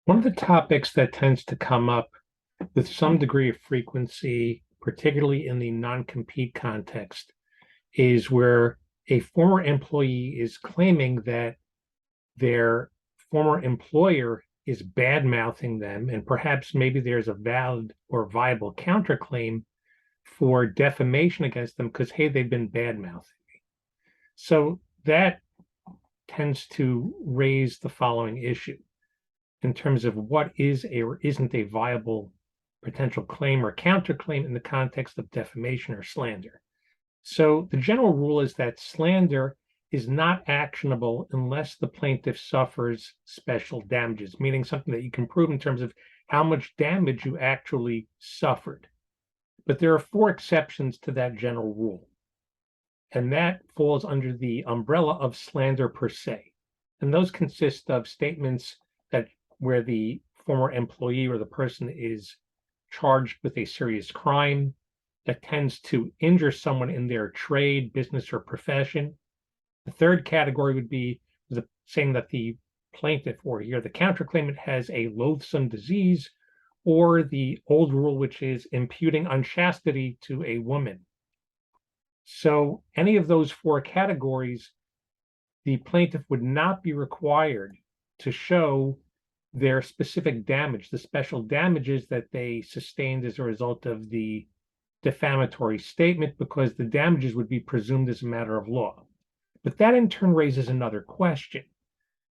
One of the topics that tends to come up with some degree of frequency, particularly in the non-compete context, is where a former employee is claiming that their former employer is bad-mouthing them, and perhaps maybe there's a valid or viable counterclaim for defamation against them because, hey, they've been bad-mouthing. So that tends to raise the following issue in terms of what is a or isn't a viable potential claim or counterclaim in the context of defamation or slander. So the general rule is that slander is not actionable unless the plaintiff suffers special damages, meaning something that you can prove in terms of how much damage you actually suffered. But there are four exceptions to that general rule, and that falls under the umbrella of slander per se. And those consist of statements that where the former employee or the person is charged with a serious crime that tends to injure someone in their trade, business, or profession. The third category would be saying that the plaintiff or here the counterclaimant has a loathsome disease, or the old rule, which is imputing unchastity to a woman. So any of those four categories, the plaintiff would not be required to show their specific damage, the special damages that they sustained as a result of the defamatory statement, because the damages would be presumed as a matter of law. But that in turn raises another question,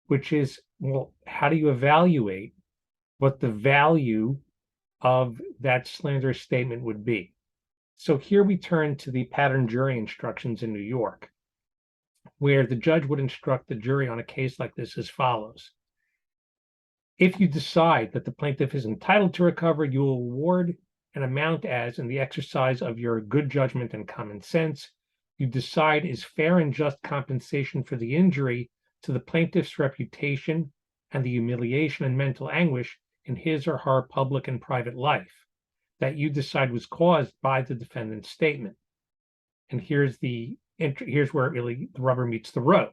which is, well, how do you evaluate what the value of that slanderous statement would be? So here we turn to the pattern jury instructions in New York, where the judge would instruct the jury on a case like this as follows. If you decide that the plaintiff is entitled to recover, you will award an amount as, in the exercise of your good judgment and common sense, you decide is fair and just compensation for the injury to the plaintiff's reputation and the humiliation and mental anguish in his or her public and private life that you decide was caused by the defendant's statement. And here's where really the rubber meets the road.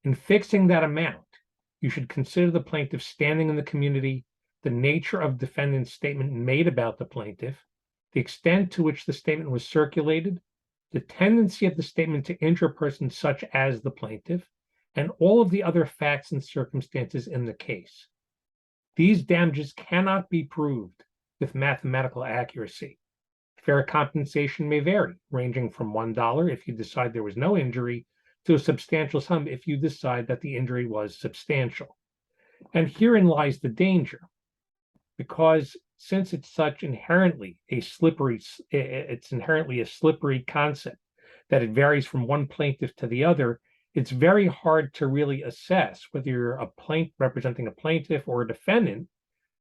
In fixing that amount, you should consider the plaintiff's standing in the community, the nature of the defendant's statement made about the plaintiff, the extent to which the statement was circulated, the tendency of the statement to injure persons such as the plaintiff, and all of the other facts and circumstances in the case. These damages cannot be proved with mathematical accuracy. Fair compensation may vary, ranging from $1 if you decide there was no injury to a substantial sum if you decide that the injury was substantial. And herein lies the danger, because since it's such inherently a slippery concept that it varies from one plaintiff to the other, it's very hard to really assess whether you're a plaintiff representing a plaintiff or a defendant,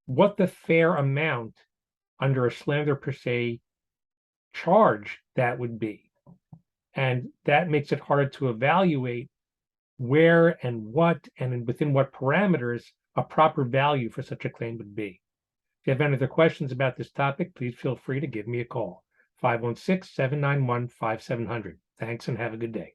what the fair amount under a slander per se charge that would be. And that makes it harder to evaluate where and what and within what parameters a proper value for such a claim would be. If you have any other questions about this topic, please feel free to give me a call. 516-791-5700. Thanks and have a good day.